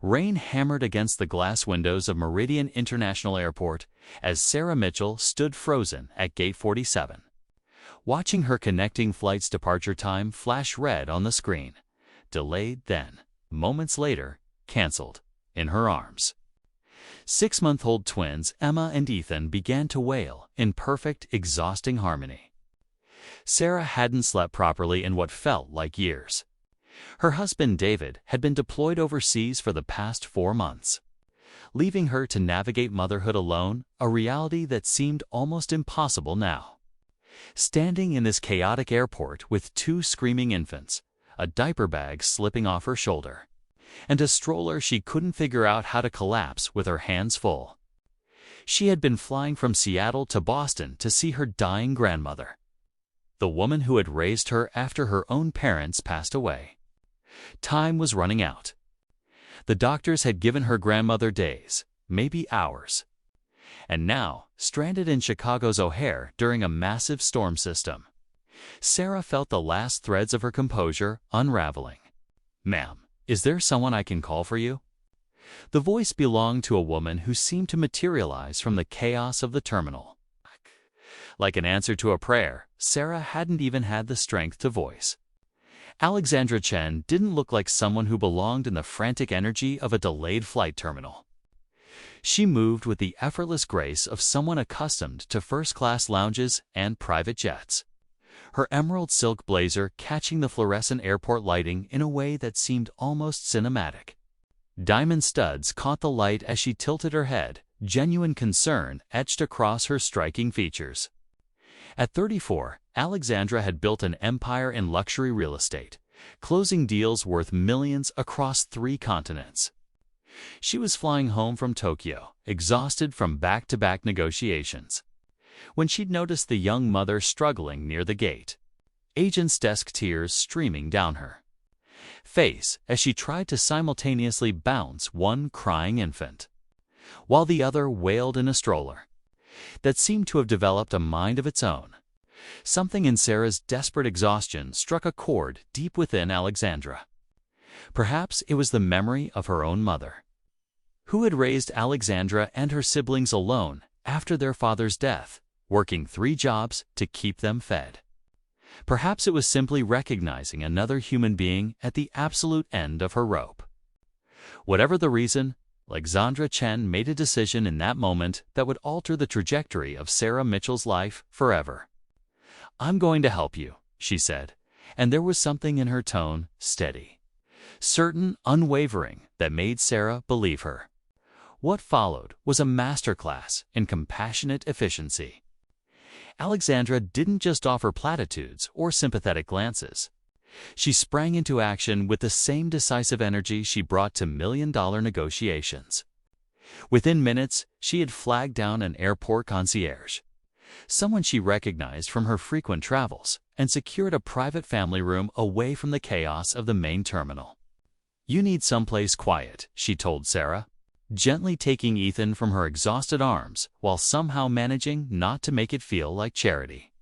Rain hammered against the glass windows of Meridian International Airport as Sarah Mitchell stood frozen at Gate 47, watching her connecting flight's departure time flash red on the screen. Delayed, then, moments later, canceled, in her arms. 6-month-old twins Emma and Ethan began to wail in perfect, exhausting harmony. Sarah hadn't slept properly in what felt like years. Her husband David had been deployed overseas for the past 4 months, leaving her to navigate motherhood alone, a reality that seemed almost impossible now. Standing in this chaotic airport with 2 screaming infants, a diaper bag slipping off her shoulder, and a stroller she couldn't figure out how to collapse with her hands full. She had been flying from Seattle to Boston to see her dying grandmother, the woman who had raised her after her own parents passed away. Time was running out. The doctors had given her grandmother days, maybe hours. And now, stranded in Chicago's O'Hare during a massive storm system, Sarah felt the last threads of her composure unraveling. "Ma'am, is there someone I can call for you?" The voice belonged to a woman who seemed to materialize from the chaos of the terminal. Like an answer to a prayer, Sarah hadn't even had the strength to voice. Alexandra Chen didn't look like someone who belonged in the frantic energy of a delayed flight terminal. She moved with the effortless grace of someone accustomed to first-class lounges and private jets, her emerald silk blazer catching the fluorescent airport lighting in a way that seemed almost cinematic. Diamond studs caught the light as she tilted her head, genuine concern etched across her striking features. At 34, Alexandra had built an empire in luxury real estate, closing deals worth millions across 3 continents. She was flying home from Tokyo, exhausted from back-to-back negotiations, when she'd noticed the young mother struggling near the gate, agent's desk tears streaming down her face as she tried to simultaneously bounce one crying infant, while the other wailed in a stroller that seemed to have developed a mind of its own. Something in Sarah's desperate exhaustion struck a chord deep within Alexandra. Perhaps it was the memory of her own mother, who had raised Alexandra and her siblings alone after their father's death, working 3 jobs to keep them fed. Perhaps it was simply recognizing another human being at the absolute end of her rope. Whatever the reason, Alexandra Chen made a decision in that moment that would alter the trajectory of Sarah Mitchell's life forever. "I'm going to help you," she said, and there was something in her tone, steady, certain, unwavering, that made Sarah believe her. What followed was a masterclass in compassionate efficiency. Alexandra didn't just offer platitudes or sympathetic glances. She sprang into action with the same decisive energy she brought to million-dollar negotiations. Within minutes, she had flagged down an airport concierge, someone she recognized from her frequent travels, and secured a private family room away from the chaos of the main terminal. "You need someplace quiet," she told Sarah, gently taking Ethan from her exhausted arms while somehow managing not to make it feel like charity,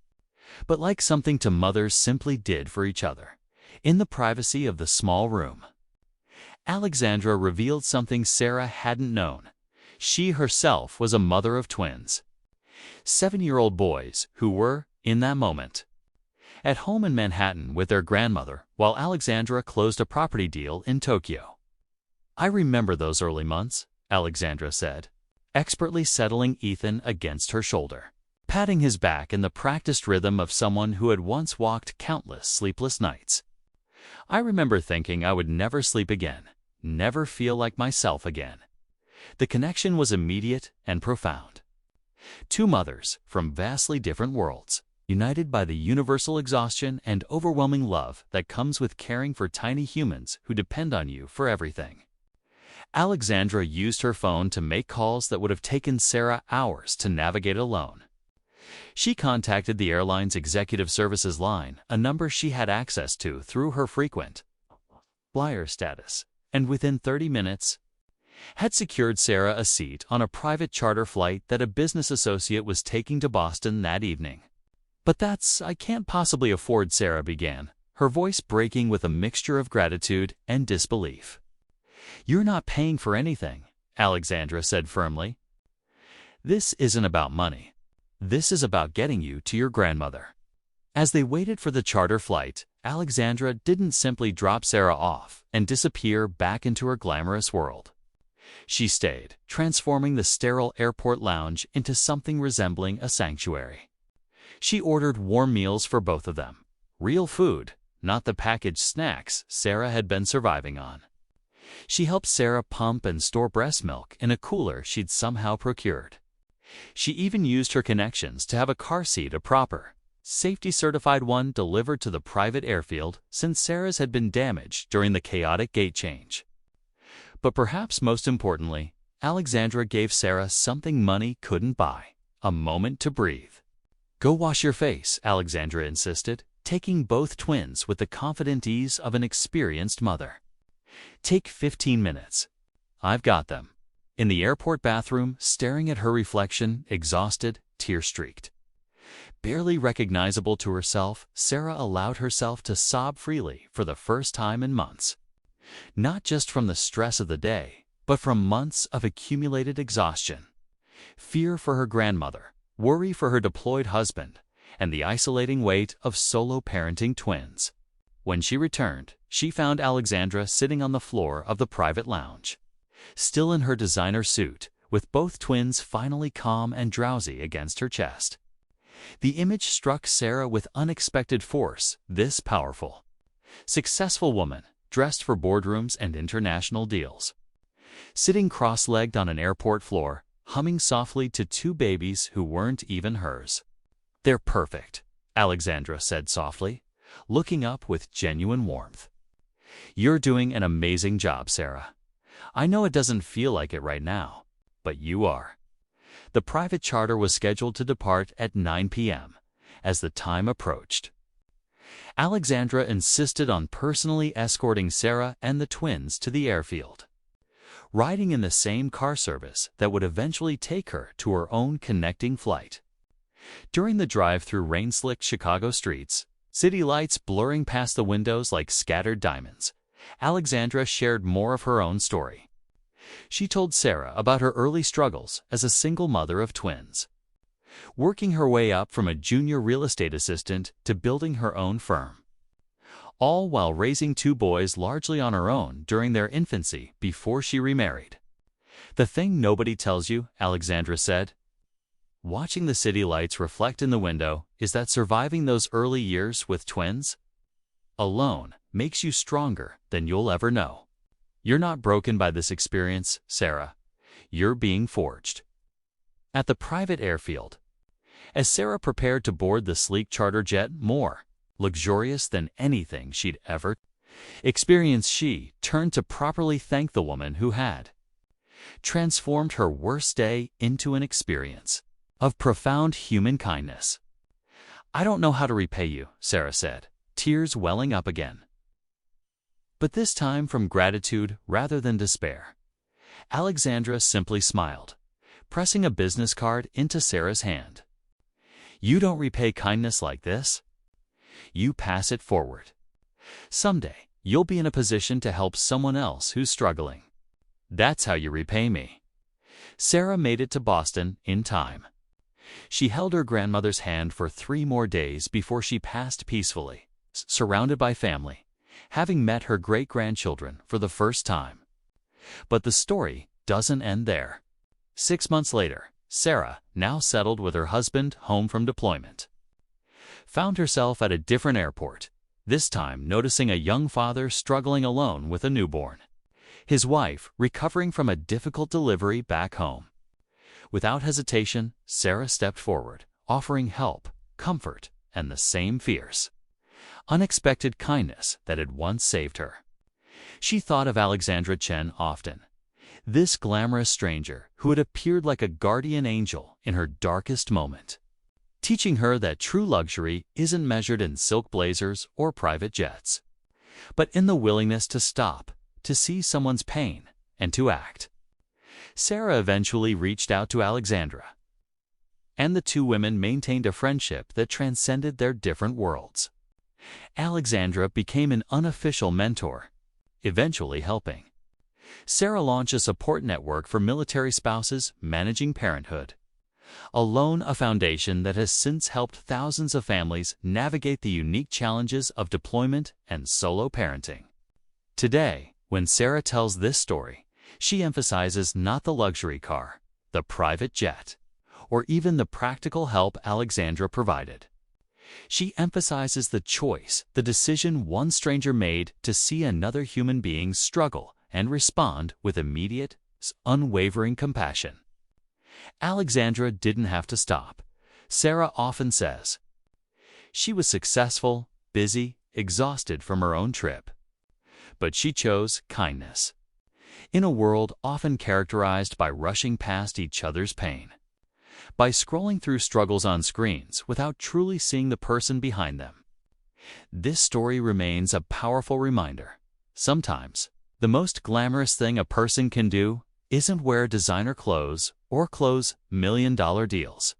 but like something two mothers simply did for each other. In the privacy of the small room, Alexandra revealed something Sarah hadn't known. She herself was a mother of twins, 7-year-old boys who were, in that moment, at home in Manhattan with their grandmother while Alexandra closed a property deal in Tokyo. "I remember those early months," Alexandra said, expertly settling Ethan against her shoulder, patting his back in the practiced rhythm of someone who had once walked countless sleepless nights. "I remember thinking I would never sleep again, never feel like myself again." The connection was immediate and profound. 2 mothers from vastly different worlds, united by the universal exhaustion and overwhelming love that comes with caring for tiny humans who depend on you for everything. Alexandra used her phone to make calls that would have taken Sarah hours to navigate alone. She contacted the airline's executive services line, a number she had access to through her frequent flyer status, and within 30 minutes, had secured Sarah a seat on a private charter flight that a business associate was taking to Boston that evening. "But I can't possibly afford," Sarah began, her voice breaking with a mixture of gratitude and disbelief. "You're not paying for anything," Alexandra said firmly. "This isn't about money. This is about getting you to your grandmother." As they waited for the charter flight, Alexandra didn't simply drop Sarah off and disappear back into her glamorous world. She stayed, transforming the sterile airport lounge into something resembling a sanctuary. She ordered warm meals for both of them. Real food, not the packaged snacks Sarah had been surviving on. She helped Sarah pump and store breast milk in a cooler she'd somehow procured. She even used her connections to have a car seat, a proper, safety-certified one, delivered to the private airfield since Sarah's had been damaged during the chaotic gate change. But perhaps most importantly, Alexandra gave Sarah something money couldn't buy: a moment to breathe. "Go wash your face," Alexandra insisted, taking both twins with the confident ease of an experienced mother. "Take 15 minutes. I've got them." In the airport bathroom, staring at her reflection, exhausted, tear-streaked, barely recognizable to herself, Sarah allowed herself to sob freely for the first time in months. Not just from the stress of the day, but from months of accumulated exhaustion. Fear for her grandmother, worry for her deployed husband, and the isolating weight of solo parenting twins. When she returned, she found Alexandra sitting on the floor of the private lounge, still in her designer suit, with both twins finally calm and drowsy against her chest. The image struck Sarah with unexpected force, this powerful, successful woman, dressed for boardrooms and international deals, sitting cross-legged on an airport floor, humming softly to two babies who weren't even hers. "They're perfect," Alexandra said softly, looking up with genuine warmth. "You're doing an amazing job, Sarah. I know it doesn't feel like it right now, but you are." The private charter was scheduled to depart at 9 p.m. As the time approached, Alexandra insisted on personally escorting Sarah and the twins to the airfield, riding in the same car service that would eventually take her to her own connecting flight. During the drive through rain-slicked Chicago streets, city lights blurring past the windows like scattered diamonds, Alexandra shared more of her own story. She told Sarah about her early struggles as a single mother of twins, working her way up from a junior real estate assistant to building her own firm, all while raising two boys largely on her own during their infancy before she remarried. "The thing nobody tells you," Alexandra said, watching the city lights reflect in the window, "is that surviving those early years with twins alone makes you stronger than you'll ever know. You're not broken by this experience, Sarah. You're being forged." At the private airfield, as Sarah prepared to board the sleek charter jet, more luxurious than anything she'd ever experienced, she turned to properly thank the woman who had transformed her worst day into an experience of profound human kindness. "I don't know how to repay you," Sarah said, tears welling up again, but this time from gratitude rather than despair. Alexandra simply smiled, pressing a business card into Sarah's hand. "You don't repay kindness like this. You pass it forward. Someday, you'll be in a position to help someone else who's struggling. That's how you repay me." Sarah made it to Boston in time. She held her grandmother's hand for 3 more days before she passed peacefully, surrounded by family, having met her great-grandchildren for the first time. But the story doesn't end there. 6 months later, Sarah, now settled with her husband home from deployment, found herself at a different airport, this time noticing a young father struggling alone with a newborn, his wife recovering from a difficult delivery back home. Without hesitation, Sarah stepped forward, offering help, comfort, and the same fierce, unexpected kindness that had once saved her. She thought of Alexandra Chen often, this glamorous stranger who had appeared like a guardian angel in her darkest moment, teaching her that true luxury isn't measured in silk blazers or private jets, but in the willingness to stop, to see someone's pain, and to act. Sarah eventually reached out to Alexandra, and the two women maintained a friendship that transcended their different worlds. Alexandra became an unofficial mentor, eventually helping Sarah launched a support network for military spouses managing parenthood, alone a foundation that has since helped thousands of families navigate the unique challenges of deployment and solo parenting. Today, when Sarah tells this story, she emphasizes not the luxury car, the private jet, or even the practical help Alexandra provided. She emphasizes the choice, the decision one stranger made to see another human being struggle and respond with immediate, unwavering compassion. Alexandra didn't have to stop. Sarah often says, she was successful, busy, exhausted from her own trip. But she chose kindness. In a world often characterized by rushing past each other's pain, by scrolling through struggles on screens without truly seeing the person behind them. This story remains a powerful reminder. Sometimes, the most glamorous thing a person can do isn't wear designer clothes or close million-dollar deals.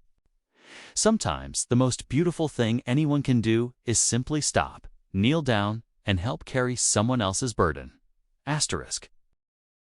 Sometimes, the most beautiful thing anyone can do is simply stop, kneel down, and help carry someone else's burden. Asterisk.